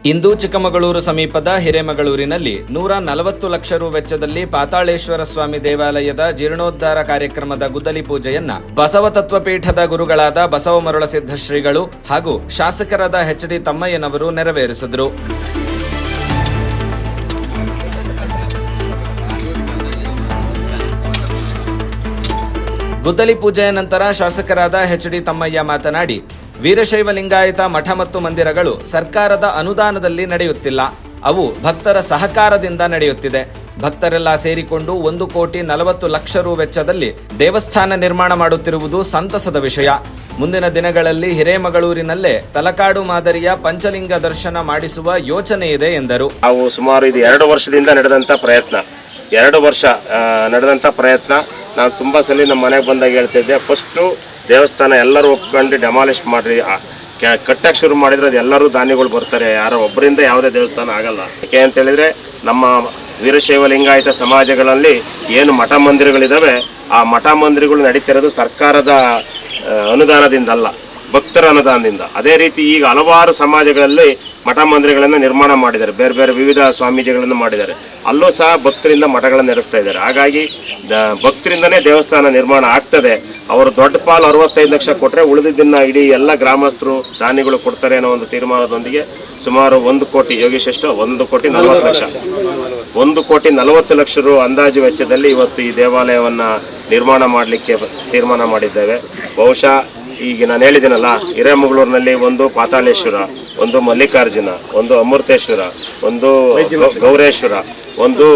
ಇಂದು ಚಿಕ್ಕಮಗಳೂರು ಸಮೀಪದ ಹಿರೇಮಗಳೂರಿನಲ್ಲಿ 140 ಲಕ್ಷ ರು ವೆಚ್ಚದಲ್ಲಿ ಪಾತಾಳೇಶ್ವರ ಸ್ವಾಮಿ ದೇವಾಲಯದ ಜೀರ್ಣೋದ್ಧಾರ ಕಾರ್ಯಕ್ರಮದ ಗುದ್ದಲಿ ಪೂಜೆಯನ್ನ ಬಸವ ತತ್ವಪೀಠದ ಗುರುಗಳಾದ ಬಸವ ಮರುಳಸಿದ್ಧ ಶ್ರೀಗಳು ಹಾಗೂ ಶಾಸಕರಾದ ಎಚ್.ಡಿ. ತಮ್ಮಯ್ಯನವರು ನೆರವೇರಿಸಿದರು. ಗುದ್ದಲಿ ಪೂಜೆಯ ನಂತರ ಶಾಸಕರಾದ ಎಚ್.ಡಿ. ತಮ್ಮಯ್ಯ ಮಾತನಾಡಿ, ವೀರಶೈವ ಲಿಂಗಾಯತ ಮಠ ಮತ್ತು ಮಂದಿರಗಳು ಸರ್ಕಾರದ ಅನುದಾನದಲ್ಲಿ ನಡೆಯುತ್ತಿಲ್ಲ, ಅವು ಭಕ್ತರ ಸಹಕಾರದಿಂದ ನಡೆಯುತ್ತಿದೆ. ಭಕ್ತರೆಲ್ಲ ಸೇರಿಕೊಂಡು 1,40 ಲಕ್ಷ ರು ವೆಚ್ಚದಲ್ಲಿ ದೇವಸ್ಥಾನ ನಿರ್ಮಾಣ ಮಾಡುತ್ತಿರುವುದು ಸಂತಸದ ವಿಷಯ. ಮುಂದಿನ ದಿನಗಳಲ್ಲಿ ಹಿರೇಮಗಳೂರಿನಲ್ಲೇ ತಲಕಾಡು ಮಾದರಿಯ ಪಂಚಲಿಂಗ ದರ್ಶನ ಮಾಡಿಸುವ ಯೋಚನೆ ಇದೆ ಎಂದರು. ನಾವು ಸುಮಾರು ಇದು 2 ವರ್ಷದಿಂದ ನಡೆದಂಥ ಪ್ರಯತ್ನ ನಾನು ತುಂಬ ಸಲ ನಮ್ಮ ಮನೆಗೆ ಬಂದಾಗ ಹೇಳ್ತಿದ್ದೆ, ಫಸ್ಟು ದೇವಸ್ಥಾನ ಎಲ್ಲರೂ ಒಪ್ಕೊಂಡು ಡೆಮಾಲಿಷ್ ಮಾಡಿರಿ, ಕಟ್ಟಕ್ಕೆ ಶುರು ಮಾಡಿದರೆ ಅದು ಎಲ್ಲರೂ ದಾನಿಗಳು ಬರ್ತಾರೆ, ಯಾರೋ ಒಬ್ಬರಿಂದ ಯಾವುದೇ ದೇವಸ್ಥಾನ ಆಗಲ್ಲ. ಯಾಕೆ ಅಂತ ಹೇಳಿದರೆ ನಮ್ಮ ವೀರಶೈವ ಲಿಂಗಾಯತ ಸಮಾಜಗಳಲ್ಲಿ ಏನು ಮಠ ಮಂದಿರಗಳಿದ್ದಾವೆ, ಆ ಮಠ ಮಂದಿರಗಳು ನಡೀತಿರೋದು ಸರ್ಕಾರದ ಅನುದಾನದಿಂದ ಅಲ್ಲ, ಭಕ್ತರ ಅನುದಾನದಿಂದ. ಅದೇ ರೀತಿ ಈಗ ಹಲವಾರು ಸಮಾಜಗಳಲ್ಲಿ ಮಠ ಮಂದಿರಗಳನ್ನು ನಿರ್ಮಾಣ ಮಾಡಿದ್ದಾರೆ, ಬೇರೆ ಬೇರೆ ವಿವಿಧ ಸ್ವಾಮೀಜಿಗಳನ್ನು ಮಾಡಿದ್ದಾರೆ. ಅಲ್ಲೂ ಸಹ ಭಕ್ತರಿಂದ ಮಠಗಳನ್ನು ನಡೆಸ್ತಾ ಇದ್ದಾರೆ. ಹಾಗಾಗಿ ಭಕ್ತರಿಂದನೇ ದೇವಸ್ಥಾನ ನಿರ್ಮಾಣ ಆಗ್ತದೆ. ಅವರು ದೊಡ್ಡ ಪಾಲು 65 ಲಕ್ಷ ಕೊಟ್ಟರೆ ಉಳಿದಿದ್ದನ್ನ ಇಡೀ ಎಲ್ಲ ಗ್ರಾಮಸ್ಥರು ದಾನಿಗಳು ಕೊಡ್ತಾರೆ ಅನ್ನೋ ಒಂದು ತೀರ್ಮಾನದೊಂದಿಗೆ ಸುಮಾರು 1 ಕೋಟಿ, ಯೋಗೇಶ್ ಎಷ್ಟು 1,40 ಲಕ್ಷ 1,40 ಲಕ್ಷ ರು ಅಂದಾಜು ವೆಚ್ಚದಲ್ಲಿ ಇವತ್ತು ಈ ದೇವಾಲಯವನ್ನು ನಿರ್ಮಾಣ ಮಾಡಲಿಕ್ಕೆ ತೀರ್ಮಾನ ಮಾಡಿದ್ದೇವೆ. ಬಹುಶಃ ಈಗ ನಾನು ಹೇಳಿದ್ದೀನಲ್ಲ, ಹಿರೇಮಗಳೂರಿನಲ್ಲಿ ಒಂದು ಪಾತಾಳೇಶ್ವರ, ಒಂದು ಮಲ್ಲಿಕಾರ್ಜುನ, ಒಂದು ಅಮೃತೇಶ್ವರ, ಒಂದು ಗೌರೇಶ್ವರ, ಒಂದು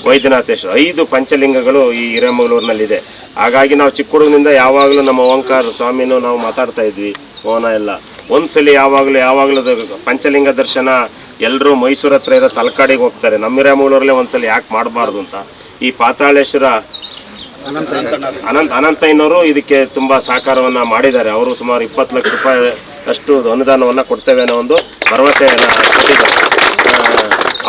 ವೈದ್ಯನಾಥೇಶ್ವರ, 5 ಪಂಚಲಿಂಗಗಳು ಈ ಹಿರೇಮಗಳೂರಿನಲ್ಲಿದೆ. ಹಾಗಾಗಿ ನಾವು ಚಿಕ್ಕ ಹುಡುಗನಿಂದ ಯಾವಾಗಲೂ ನಮ್ಮ ಓಂಕಾರ ಸ್ವಾಮಿನೂ ನಾವು ಮಾತಾಡ್ತಾ ಇದ್ವಿ, ಮೌನ ಎಲ್ಲ. ಒಂದ್ಸಲಿ ಯಾವಾಗಲೂ ಪಂಚಲಿಂಗ ದರ್ಶನ ಎಲ್ಲರೂ ಮೈಸೂರು ಹತ್ರ ಇರೋ ತಲಕಾಡಿಗೆ ಹೋಗ್ತಾರೆ, ನಮ್ಮ ಹಿರೇಮಗಳೂರಲ್ಲೇ ಒಂದ್ಸಲಿ ಯಾಕೆ ಮಾಡಬಾರ್ದು ಅಂತ ಈ ಪಾತಾಳೇಶ್ವರ ಅನಂತಯ್ಯನವರು ಇದಕ್ಕೆ ತುಂಬ ಸಹಕಾರವನ್ನು ಮಾಡಿದ್ದಾರೆ. ಅವರು ಸುಮಾರು 20 ಲಕ್ಷ ರೂಪಾಯಿ ಅಷ್ಟು ಅನುದಾನವನ್ನು ಕೊಡ್ತೇವೆ ಅನ್ನೋ ಒಂದು ಭರವಸೆಯನ್ನು ಕೊಟ್ಟಿದ್ದಾರೆ.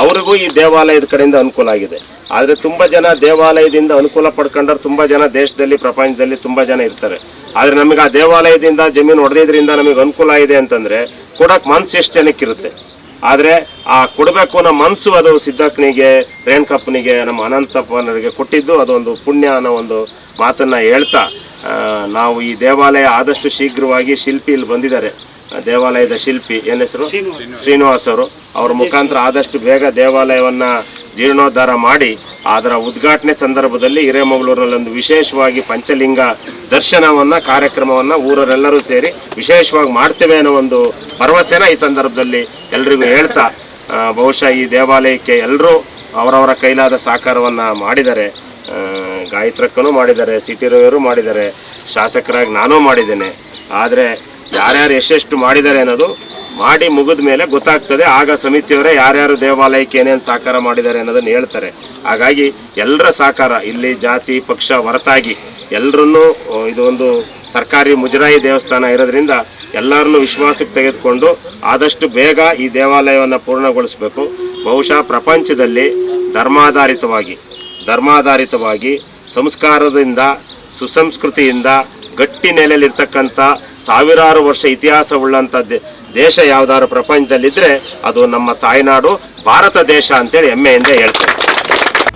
ಅವರಿಗೂ ಈ ದೇವಾಲಯದ ಕಡೆಯಿಂದ ಅನುಕೂಲ ಆಗಿದೆ. ಆದರೆ ತುಂಬ ಜನ ದೇವಾಲಯದಿಂದ ಅನುಕೂಲ ಪಡ್ಕೊಂಡ್ರೆ ತುಂಬ ಜನ ದೇಶದಲ್ಲಿ ಪ್ರಪಂಚದಲ್ಲಿ ತುಂಬ ಜನ ಇರ್ತಾರೆ. ಆದರೆ ನಮಗೆ ಆ ದೇವಾಲಯದಿಂದ ಜಮೀನು ಹೊಡೆದಿದ್ರಿಂದ ನಮಗೆ ಅನುಕೂಲ ಇದೆ ಅಂತಂದರೆ ಕೊಡೋಕೆ ಮನಸ್ಸು ಎಷ್ಟು ಜನಕ್ಕಿರುತ್ತೆ. ಆದರೆ ಆ ಕೊಡಬೇಕು ಅನ್ನೋ ಮನಸ್ಸು ಅದು ಸಿದ್ದಕ್ಕನಿಗೆ, ರೇಣುಕಪ್ಪನಿಗೆ, ನಮ್ಮ ಅನಂತಪ್ಪನವರಿಗೆ ಕೊಟ್ಟಿದ್ದು ಅದೊಂದು ಪುಣ್ಯ ಅನ್ನೋ ಒಂದು ಮಾತನ್ನು ಹೇಳ್ತಾ, ನಾವು ಈ ದೇವಾಲಯ ಆದಷ್ಟು ಶೀಘ್ರವಾಗಿ ಶಿಲ್ಪಿ ಇಲ್ಲಿ ಬಂದಿದ್ದಾರೆ, ದೇವಾಲಯದ ಶಿಲ್ಪಿ ಏನ ಹೆಸರು ಶ್ರೀನಿವಾಸ್ ಅವರು, ಅವ್ರ ಮುಖಾಂತರ ಆದಷ್ಟು ಬೇಗ ದೇವಾಲಯವನ್ನು ಜೀರ್ಣೋದ್ಧಾರ ಮಾಡಿ ಅದರ ಉದ್ಘಾಟನೆ ಸಂದರ್ಭದಲ್ಲಿ ಹಿರೇಮಗಳೂರಿನಲ್ಲಿ ಒಂದು ವಿಶೇಷವಾಗಿ ಪಂಚಲಿಂಗ ದರ್ಶನವನ್ನು ಕಾರ್ಯಕ್ರಮವನ್ನು ಊರರೆಲ್ಲರೂ ಸೇರಿ ವಿಶೇಷವಾಗಿ ಮಾಡ್ತೇವೆ ಅನ್ನೋ ಒಂದು ಭರವಸೆನ ಈ ಸಂದರ್ಭದಲ್ಲಿ ಎಲ್ರಿಗೂ ಹೇಳ್ತಾ, ಬಹುಶಃ ಈ ದೇವಾಲಯಕ್ಕೆ ಎಲ್ಲರೂ ಅವರವರ ಕೈಲಾದ ಸಹಕಾರವನ್ನು ಮಾಡಿದ್ದಾರೆ. ಗಾಯತ್ರಕ್ಕೂ ಮಾಡಿದ್ದಾರೆ, ಸಿ.ಟಿ. ರವಿಯವರು ಮಾಡಿದ್ದಾರೆ, ಶಾಸಕರಾಗಿ ನಾನೂ ಮಾಡಿದ್ದೇನೆ. ಆದರೆ ಯಾರ್ಯಾರು ಎಷ್ಟೆಷ್ಟು ಮಾಡಿದ್ದಾರೆ ಅನ್ನೋದು ಮಾಡಿ ಮುಗಿದ ಮೇಲೆ ಗೊತ್ತಾಗ್ತದೆ. ಆಗ ಸಮಿತಿಯವರೇ ಯಾರ್ಯಾರು ದೇವಾಲಯಕ್ಕೆ ಏನೇನು ಸಹಕಾರ ಮಾಡಿದ್ದಾರೆ ಅನ್ನೋದನ್ನು ಹೇಳ್ತಾರೆ. ಹಾಗಾಗಿ ಎಲ್ಲರ ಸಹಕಾರ, ಇಲ್ಲಿ ಜಾತಿ ಪಕ್ಷ ಹೊರತಾಗಿ ಎಲ್ಲರನ್ನೂ, ಇದು ಒಂದು ಸರ್ಕಾರಿ ಮುಜರಾಯಿ ದೇವಸ್ಥಾನ ಇರೋದ್ರಿಂದ ಎಲ್ಲರನ್ನೂ ವಿಶ್ವಾಸಕ್ಕೆ ತೆಗೆದುಕೊಂಡು ಆದಷ್ಟು ಬೇಗ ಈ ದೇವಾಲಯವನ್ನು ಪೂರ್ಣಗೊಳಿಸಬೇಕು. ಬಹುಶಃ ಪ್ರಪಂಚದಲ್ಲಿ ಧರ್ಮಾಧಾರಿತವಾಗಿ ಸಂಸ್ಕಾರದಿಂದ ಸುಸಂಸ್ಕೃತಿಯಿಂದ ಗಟ್ಟಿ ನೆಲೆಯಲ್ಲಿರ್ತಕ್ಕಂಥ ಸಾವಿರಾರು ವರ್ಷ ಇತಿಹಾಸವುಳ್ಳಂಥ ದೇಶ ಯಾವುದಾದ್ರು ಪ್ರಪಂಚದಲ್ಲಿದ್ದರೆ ಅದು ನಮ್ಮ ತಾಯ್ನಾಡು ಭಾರತ ದೇಶ ಅಂತೇಳಿ ಹೆಮ್ಮೆಯಿಂದ ಹೇಳ್ತಾರೆ.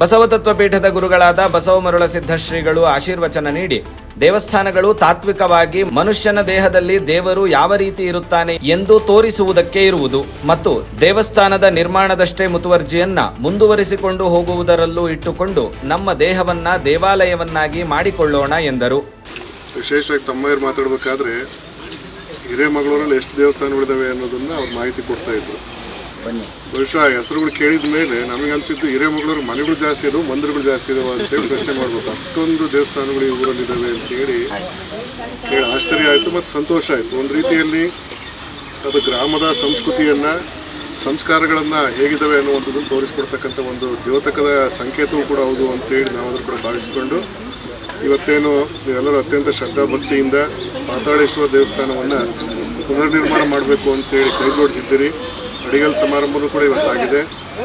ಬಸವ ತತ್ವಪೀಠದ ಗುರುಗಳಾದ ಬಸವ ಮರುಳಸಿದ್ಧ ಶ್ರೀಗಳು ಆಶೀರ್ವಚನ ನೀಡಿ, ದೇವಸ್ಥಾನಗಳು ತಾತ್ವಿಕವಾಗಿ ಮನುಷ್ಯನ ದೇಹದಲ್ಲಿ ದೇವರು ಯಾವ ರೀತಿ ಇರುತ್ತಾನೆ ಎಂದು ತೋರಿಸುವುದಕ್ಕೆ ಇರುವುದು ಮತ್ತು ದೇವಸ್ಥಾನದ ನಿರ್ಮಾಣದಷ್ಟೇ ಮುತುವರ್ಜಿಯನ್ನ ಮುಂದುವರಿಸಿಕೊಂಡು ಹೋಗುವುದರಲ್ಲೂ ಇಟ್ಟುಕೊಂಡು ನಮ್ಮ ದೇಹವನ್ನ ದೇವಾಲಯವನ್ನಾಗಿ ಮಾಡಿಕೊಳ್ಳೋಣ ಎಂದರು. ವಿಶೇಷವಾಗಿ ತಮ್ಮಯ್ಯರು ಮಾತಾಡಬೇಕಾದ್ರೆ ಹಿರೇಮಗಳೂರಲ್ಲಿ ಎಷ್ಟು ದೇವಸ್ಥಾನಗಳಿದ್ದಾವೆ ಅನ್ನೋದನ್ನು ಅವ್ರು ಮಾಹಿತಿ ಕೊಡ್ತಾ ಇದ್ರು. ಬಹುಶಃ ಹೆಸರುಗಳು ಕೇಳಿದ ಮೇಲೆ ನಮಗೆ ಅನಿಸಿದ್ದು ಹಿರೇಮಗಳೂರು ಮನೆಗಳು ಜಾಸ್ತಿ ಇದಾವೆ, ಮಂದಿರಗಳು ಜಾಸ್ತಿ ಇದಾವೆ ಅಂತೇಳಿ ಪ್ರಶ್ನೆ ಮಾಡ್ಬೇಕು. ಅಷ್ಟೊಂದು ದೇವಸ್ಥಾನಗಳು ಈ ಊರಲ್ಲಿದ್ದಾವೆ ಅಂತೇಳಿ ಕೇಳಿ ಆಶ್ಚರ್ಯ ಆಯಿತು ಮತ್ತು ಸಂತೋಷ ಆಯಿತು. ಒಂದು ರೀತಿಯಲ್ಲಿ ಅದು ಗ್ರಾಮದ ಸಂಸ್ಕೃತಿಯನ್ನು, ಸಂಸ್ಕಾರಗಳನ್ನು ಹೇಗಿದ್ದಾವೆ ಅನ್ನುವಂಥದ್ದನ್ನು ತೋರಿಸ್ಕೊಡ್ತಕ್ಕಂಥ ಒಂದು ದ್ಯೋತಕದ ಸಂಕೇತವೂ ಕೂಡ ಹೌದು ಅಂತೇಳಿ ನಾವು ಅದನ್ನು ಕೂಡ ಭಾವಿಸಿಕೊಂಡು ಇವತ್ತೇನು ನೀವೆಲ್ಲರೂ ಅತ್ಯಂತ ಶ್ರದ್ಧಾಭಕ್ತಿಯಿಂದ ಪಾತಾಳೇಶ್ವರ ದೇವಸ್ಥಾನವನ್ನು ಪುನರ್ನಿರ್ಮಾಣ ಮಾಡಬೇಕು ಅಂತೇಳಿ ಕೈ ಜೋಡಿಸಿದ್ದೀರಿ. ಅಡಿಗಲ್ ಸಮಾರಂಭವೂ ಕೂಡ ಇವತ್ತಾಗಿದೆ.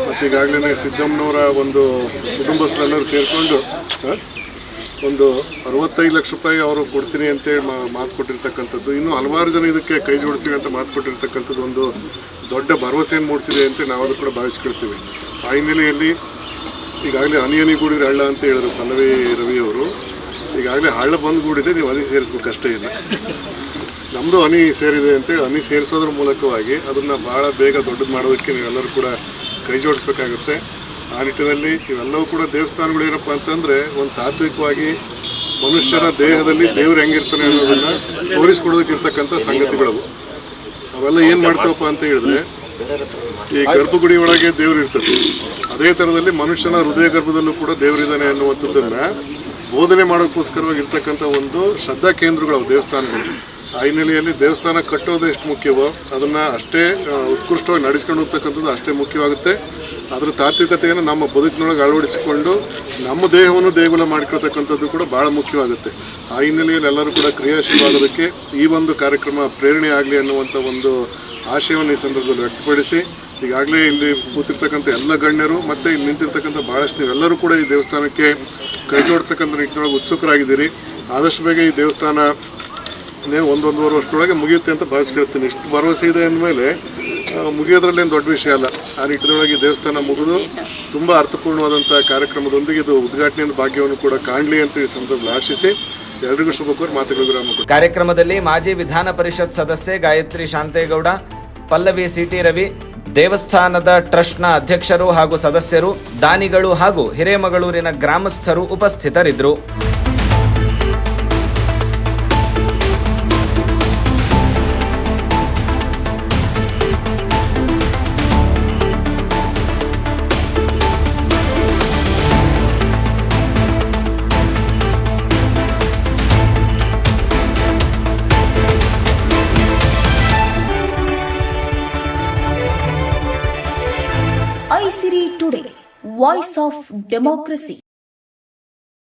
ಮತ್ತು ಈಗಾಗಲೇ ಸಿದ್ದಮ್ಮನವರ ಒಂದು ಕುಟುಂಬಸ್ಥರೆಲ್ಲರೂ ಸೇರಿಕೊಂಡು ಒಂದು 65 ಲಕ್ಷ ರೂಪಾಯಿ ಅವರು ಕೊಡ್ತೀನಿ ಅಂತೇಳಿ ಮಾತು ಕೊಟ್ಟಿರ್ತಕ್ಕಂಥದ್ದು, ಇನ್ನೂ ಹಲವಾರು ಜನ ಇದಕ್ಕೆ ಕೈ ಜೋಡಿಸ್ತೀವಿ ಅಂತ ಮಾತು ಕೊಟ್ಟಿರ್ತಕ್ಕಂಥದ್ದು ಒಂದು ದೊಡ್ಡ ಭರವಸೆಯನ್ನು ಮೂಡಿಸಿದೆ ಅಂತ ನಾವು ಅದು ಕೂಡ ಭಾವಿಸ್ಕೊಳ್ತೀವಿ. ಆ ಹಿನ್ನೆಲೆಯಲ್ಲಿ ಈಗಾಗಲೇ ಹನಿ ಗೂಡಿದ್ರೆ ಹಳ್ಳ ಅಂತ ಹೇಳಿದ್ರು ಪಲ್ಲವಿ ರವಿಯವರು. ಈಗಾಗಲೇ ಹಳ್ಳ ಬಂದು ಗೂಡಿದೆ, ನೀವು ಹನಿ ಸೇರಿಸ್ಬೇಕು ಅಷ್ಟೇ ಇಲ್ಲ. ನಮ್ಮದು ಹನಿ ಸೇರಿದೆ ಅಂತೇಳಿ ಹನಿ ಸೇರಿಸೋದ್ರ ಮೂಲಕವಾಗಿ ಅದನ್ನು ಭಾಳ ಬೇಗ ದೊಡ್ಡದು ಮಾಡೋದಕ್ಕೆ ನೀವೆಲ್ಲರೂ ಕೂಡ ಕೈ ಜೋಡಿಸ್ಬೇಕಾಗುತ್ತೆ. ಆ ನಿಟ್ಟಿನಲ್ಲಿ ಇವೆಲ್ಲವೂ ಕೂಡ ದೇವಸ್ಥಾನಗಳು ಏನಪ್ಪ ಅಂತಂದರೆ ಒಂದು ತಾತ್ವಿಕವಾಗಿ ಮನುಷ್ಯನ ದೇಹದಲ್ಲಿ ದೇವ್ರು ಹೆಂಗಿರ್ತಾನೆ ಅನ್ನೋದನ್ನು ತೋರಿಸ್ಕೊಡೋದಕ್ಕಿರ್ತಕ್ಕಂಥ ಸಂಗತಿಗಳವು. ಅವೆಲ್ಲ ಏನು ಮಾಡ್ತಾವಪ್ಪ ಅಂತ ಹೇಳಿದ್ರೆ, ಈ ಗರ್ಭಗುಡಿ ಒಳಗೆ ದೇವ್ರು ಇರ್ತದೆ, ಅದೇ ಥರದಲ್ಲಿ ಮನುಷ್ಯನ ಹೃದಯ ಗರ್ಭದಲ್ಲೂ ಕೂಡ ದೇವರಿದ್ದಾನೆ ಅನ್ನುವಂಥದ್ದನ್ನು ಬೋಧನೆ ಮಾಡೋಕ್ಕೋಸ್ಕರವಾಗಿ ಇರ್ತಕ್ಕಂಥ ಒಂದು ಶ್ರದ್ಧಾ ಕೇಂದ್ರಗಳು ದೇವಸ್ಥಾನಗಳು. ಆ ಹಿನ್ನೆಲೆಯಲ್ಲಿ ದೇವಸ್ಥಾನ ಕಟ್ಟೋದು ಎಷ್ಟು ಮುಖ್ಯವೋ ಅದನ್ನು ಅಷ್ಟೇ ಉತ್ಕೃಷ್ಟವಾಗಿ ನಡೆಸ್ಕೊಂಡು ಹೋಗ್ತಕ್ಕಂಥದ್ದು ಅಷ್ಟೇ ಮುಖ್ಯವಾಗುತ್ತೆ. ಅದರ ತಾತ್ವಿಕತೆಯನ್ನು ನಮ್ಮ ಬದುಕಿನೊಳಗೆ ಅಳವಡಿಸಿಕೊಂಡು ನಮ್ಮ ದೇಹವನ್ನು ದೇಗುಲ ಮಾಡಿಕೊಳ್ತಕ್ಕಂಥದ್ದು ಕೂಡ ಭಾಳ ಮುಖ್ಯವಾಗುತ್ತೆ. ಆ ಹಿನ್ನೆಲೆಯಲ್ಲಿ ಎಲ್ಲರೂ ಕೂಡ ಕ್ರಿಯಾಶೀಲವಾಗೋದಕ್ಕೆ ಈ ಒಂದು ಕಾರ್ಯಕ್ರಮ ಪ್ರೇರಣೆ ಆಗಲಿ ಅನ್ನುವಂಥ ಒಂದು ಆಶಯವನ್ನು ಈ ಸಂದರ್ಭದಲ್ಲಿ ವ್ಯಕ್ತಪಡಿಸಿ, ಈಗಾಗಲೇ ಇಲ್ಲಿ ಕೂತಿರ್ತಕ್ಕಂಥ ಎಲ್ಲ ಗಣ್ಯರು ಮತ್ತು ಇಲ್ಲಿ ನಿಂತಿರ್ತಕ್ಕಂಥ ಭಾಳಷ್ಟು ನೀವೆಲ್ಲರೂ ಕೂಡ ಈ ದೇವಸ್ಥಾನಕ್ಕೆ ಕೈ ಜೋಡಿಸ್ತಕ್ಕಂಥ ನಿಟ್ಟಿನೊಳಗೆ ಉತ್ಸುಕರಾಗಿದ್ದೀರಿ. ಆದಷ್ಟು ಬೇಗ ಈ ದೇವಸ್ಥಾನ ಒಂದೂವರೆ ವರ್ಷದೊಳಗೆ ಮುಗಿಯುತ್ತೆ ಅಂತ ಭಾವಿಸ್ಕೊಳ್ತೀನಿ. ಇಷ್ಟು ಭರವಸೆ ಇದೆ ಅಂದಮೇಲೆ ಮುಗಿಯೋದ್ರಲ್ಲೇನು ದೊಡ್ಡ ವಿಷಯ ಅಲ್ಲ. ಆ ನಿಟ್ಟಿನೊಳಗೆ ದೇವಸ್ಥಾನ ಮುಗಿದು ತುಂಬ ಅರ್ಥಪೂರ್ಣವಾದಂಥ ಕಾರ್ಯಕ್ರಮದೊಂದಿಗೆ ಇದು ಉದ್ಘಾಟನೆಯ ಭಾಗ್ಯವನ್ನು ಕೂಡ ಕಾಣಲಿ ಅಂತ ಈ ಸಂದರ್ಭದಲ್ಲಿ ಆಶಿಸಿ ಎಲ್ರಿಗೂ ಶುಭ ಕೋರಿ ಮಾತುಗಳು. ಕಾರ್ಯಕ್ರಮದಲ್ಲಿ ಮಾಜಿ ವಿಧಾನ ಪರಿಷತ್ ಸದಸ್ಯೆ ಗಾಯತ್ರಿ ಶಾಂತೇಗೌಡ, ಪಲ್ಲವಿ ಸಿಟಿ ರವಿ, ದೇವಸ್ಥಾನದ ಟ್ರಸ್ಟ್ನ ಅಧ್ಯಕ್ಷರು ಹಾಗೂ ಸದಸ್ಯರು, ದಾನಿಗಳು ಹಾಗೂ ಹಿರೇಮಗಳೂರಿನ ಗ್ರಾಮಸ್ಥರು ಉಪಸ್ಥಿತರಿದ್ದರು. iSiri Today, Voice of Democracy.